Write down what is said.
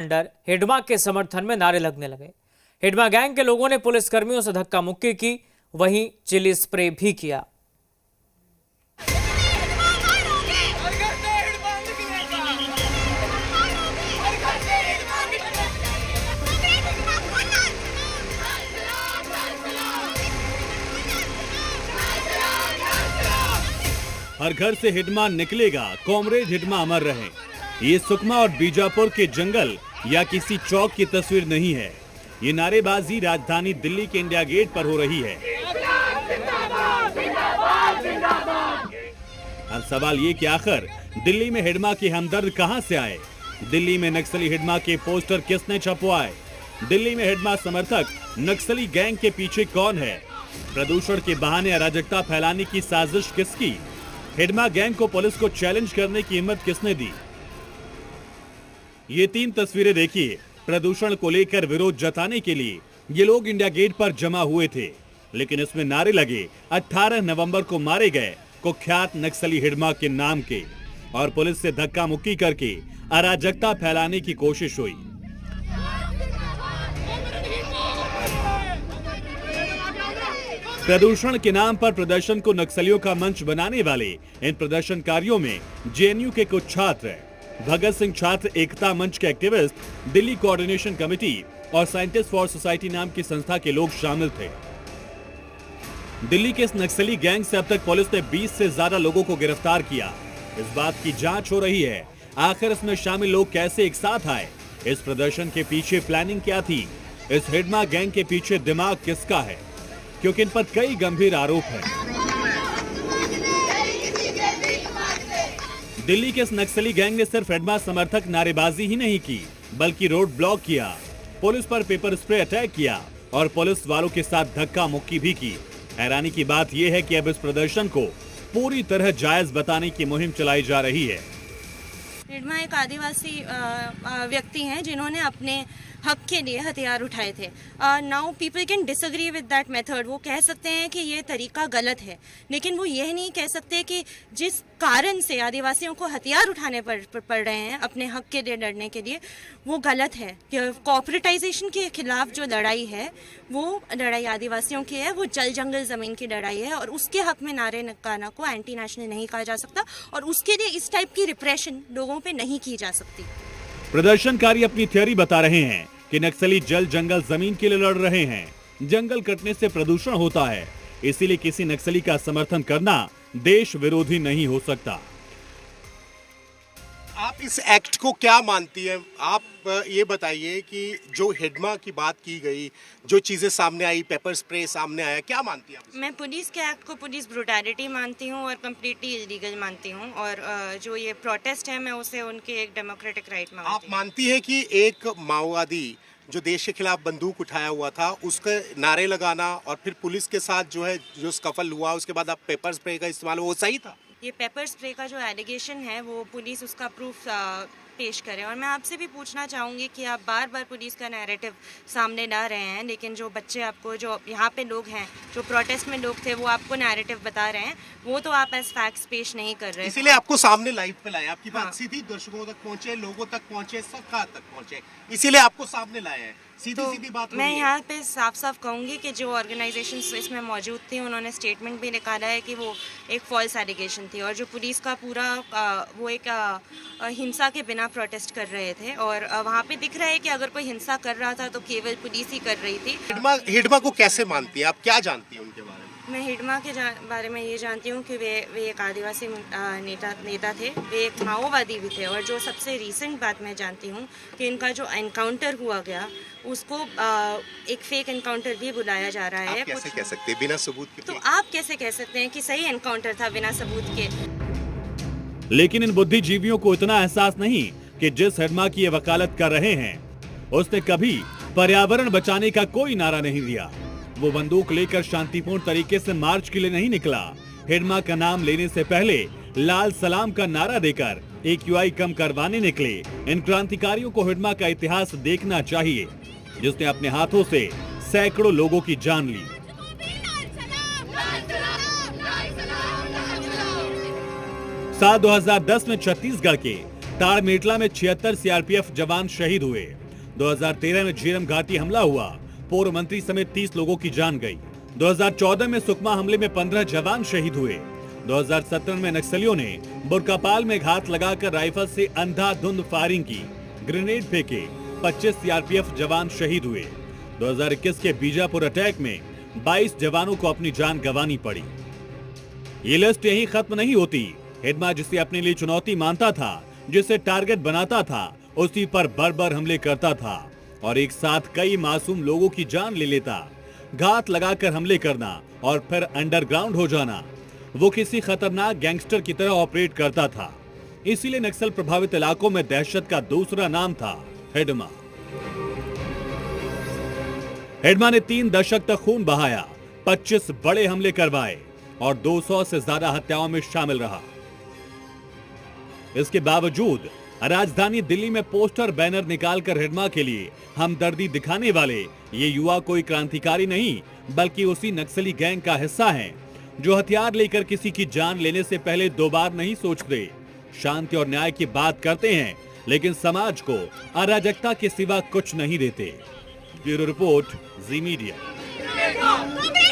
Under Hidma के समर्थन में नारे लगने लगे। हिडमा गैंग के लोगों ने पुलिस कर्मियों से धक्का मुक्की की, वहीं चिली स्प्रे भी किया। हर घर से हिडमा निकलेगा, कॉमरेड हिडमा अमर रहे। ये सुकमा और बीजापुर के जंगल या किसी चौक की तस्वीर नहीं है। ये नारेबाजी राजधानी दिल्ली के इंडिया गेट पर हो रही है। अब सवाल ये कि आखिर दिल्ली में हिडमा के हमदर्द कहां से आए? दिल्ली में नक्सली हिडमा के पोस्टर किसने छपवाए? दिल्ली में हिडमा समर्थक नक्सली गैंग के पीछे कौन है? प्रदूषण के बहाने अराजकता फैलाने की साजिश किसकी? हिडमा गैंग को पुलिस को चैलेंज करने की हिम्मत किसने दी? ये 3 तस्वीरें देखिए। प्रदूषण को लेकर विरोध जताने के लिए ये लोग इंडिया गेट पर जमा हुए थे, लेकिन इसमें नारे लगे 18 नवंबर को मारे गए कुख्यात नक्सली हिडमा के नाम के, और पुलिस से धक्का मुक्की करके अराजकता फैलाने की कोशिश हुई। प्रदूषण के नाम पर प्रदर्शन को नक्सलियों का मंच बनाने वाले इन प्रदर्शनकारियों में जेएनयू के कुछ छात्र, भगत सिंह छात्र एकता मंच के एक्टिविस्ट, दिल्ली कोऑर्डिनेशन कमेटी और साइंटिस्ट फॉर सोसाइटी नाम की संस्था के लोग शामिल थे। दिल्ली के इस नक्सली गैंग से अब तक पुलिस ने 20 से ज्यादा लोगों को गिरफ्तार किया। इस बात की जांच हो रही है, आखिर इसमें शामिल लोग कैसे एक साथ आए? इस प्रदर्शन के पीछे प्लानिंग क्या थी? इस हिडमा गैंग के पीछे दिमाग किसका है? क्योंकि इन पर कई गंभीर आरोप हैं। दिल्ली के इस नक्सली गैंग ने सिर्फ हिडमा समर्थक नारेबाजी ही नहीं की, बल्कि रोड ब्लॉक किया, पुलिस पर पेपर स्प्रे अटैक किया और पुलिस वालों के साथ धक्का मुक्की भी की। हैरानी की बात यह है कि अब इस प्रदर्शन को पूरी तरह जायज बताने की मुहिम चलाई जा रही है। हिडमा एक आदिवासी व्यक्ति हैं जिन्होंने अपने हक के लिए हथियार उठाए थे। Now people can disagree with that method. वो कह सकते हैं कि ये तरीका गलत है, लेकिन वो यह नहीं कह सकते कि जिस कारण से आदिवासियों को हथियार उठाने पड़ रहे हैं अपने हक के लिए लड़ने के लिए, वो गलत है। कॉर्पोरेटाइजेशन के खिलाफ जो लड़ाई है वो लड़ाई आदिवासियों की है, वो जल जंगल जमीन की लड़ाई है, और उसके हक में नारे लगाना को एंटी नेशनल नहीं कहा जा सकता, और उसके लिए इस टाइप की रिप्रेशन लोगों पे नहीं की जा सकती। प्रदर्शनकारी अपनी थ्योरी बता रहे हैं कि नक्सली जल जंगल जमीन के लिए लड़ रहे हैं। जंगल कटने से प्रदूषण होता है, इसीलिए किसी नक्सली का समर्थन करना देश विरोधी नहीं हो सकता। आप इस एक्ट को क्या मानती हैं? आप ये बताइए कि जो हिडमा की बात की गई, जो चीजें सामने आई, पेपर स्प्रे सामने आया, क्या मानती हैं आप? मैं पुलिस के एक्ट को पुलिस ब्रूटैलिटी मानती हूँ और कम्प्लीटली इलीगल मानती हूँ, और जो ये प्रोटेस्ट है मैं उसे उनके एक डेमोक्रेटिक राइट मानती हूँ। आप मानती हैं कि एक माओवादी जो देश के खिलाफ बंदूक उठाया हुआ था, उसके नारे लगाना और फिर पुलिस के साथ जो स्कफल हुआ, उसके बाद आप पेपर स्प्रे का इस्तेमाल, वो सही था? ये पेपर स्प्रे का जो एलिगेशन है वो पुलिस उसका प्रूफ पेश करे, और मैं आपसे भी पूछना चाहूँगी कि आप बार बार पुलिस का नैरेटिव सामने ला रहे हैं, लेकिन जो बच्चे आपको, जो यहाँ पे लोग हैं, जो प्रोटेस्ट में लोग थे, वो आपको नैरेटिव बता रहे हैं, वो तो आप एज फैक्ट्स पेश नहीं कर रहे। इसीलिए आपको सामने लाइव पे लाया, आपकी बात सीधी दर्शकों तक पहुंचे, लोगों तक पहुंचे, सरकार तक पहुंचे, इसीलिए आपको सामने लाया है। सीधी बात मैं यहाँ पे साफ साफ कहूँगी कि जो ऑर्गेनाइजेशंस इसमें मौजूद थी, उन्होंने स्टेटमेंट भी निकाला है कि वो एक फॉल्स एलिगेशन थी, और जो पुलिस का पूरा वो एक हिंसा के बिना प्रोटेस्ट कर रहे थे, और वहाँ पे दिख रहा है कि अगर कोई हिंसा कर रहा था तो केवल पुलिस ही कर रही थी। हिडमा को कैसे मानती हैं आप? क्या जानती हैं उनके बारे में? मैं हिडमा के बारे में ये जानती हूँ कि वे एक आदिवासी नेता थे, वे एक माओवादी भी थे, और जो सबसे रीसेंट बात मैं जानती हूँ कि इनका जो एनकाउंटर हुआ गया, उसको एक फेक एनकाउंटर भी बुलाया जा रहा है। आप कैसे कह सकते हैं बिना सबूत के? तो आप कैसे कह सकते हैं कि सही एनकाउंटर था बिना सबूत के? लेकिन इन बुद्धिजीवियों को इतना एहसास नहीं कि जिस हिडमा की ये वकालत कर रहे हैं, उसने कभी पर्यावरण बचाने का कोई नारा नहीं दिया। वो बंदूक लेकर शांतिपूर्ण तरीके से मार्च के लिए नहीं निकला। हिडमा का नाम लेने से पहले लाल सलाम का नारा देकर AQI कम करवाने निकले। इन क्रांतिकारियों को हिडमा का इतिहास देखना चाहिए, जिसने अपने हाथों से सैकड़ों लोगों की जान ली। साल 2010 में छत्तीसगढ़ के ताड़मेटला में 76 सीआरपीएफ जवान शहीद हुए। 2013 में झीरम घाटी हमला हुआ, पूर्व मंत्री समेत 30 लोगों की जान गई। 2014 में सुकमा हमले में 15 जवान शहीद हुए। 2017 में नक्सलियों ने बुरकापाल में घात लगाकर राइफल से अंधाधुंध फायरिंग की, ग्रेनेड फेंके, 25 सीआरपीएफ जवान शहीद हुए। 2021 के बीजापुर अटैक में 22 जवानों को अपनी जान गंवानी पड़ी। ये लिस्ट यही खत्म नहीं होती। हिडमा जिसे अपने लिए चुनौती मानता था, जिसे टारगेट बनाता था, उसी पर बर्बर हमले करता था और एक साथ कई मासूम लोगों की जान ले लेता। घात लगाकर हमले करना और फिर अंडरग्राउंड हो जाना, वो किसी खतरनाक गैंगस्टर की तरह ऑपरेट करता था। इसीलिए नक्सल प्रभावित इलाकों में दहशत का दूसरा नाम था हिडमा। हिडमा ने 3 दशक तक खून बहाया, 25 बड़े हमले करवाए और 200 से ज्यादा हत्याओं में शामिल रहा। इसके बावजूद राजधानी दिल्ली में पोस्टर बैनर निकालकर हिडमा के लिए हमदर्दी दिखाने वाले ये युवा कोई क्रांतिकारी नहीं, बल्कि उसी नक्सली गैंग का हिस्सा हैं, जो हथियार लेकर किसी की जान लेने से पहले 2 बार नहीं सोचते। शांति और न्याय की बात करते हैं, लेकिन समाज को अराजकता के सिवा कुछ नहीं देते। ब्यूरो रिपोर्ट, जी मीडिया।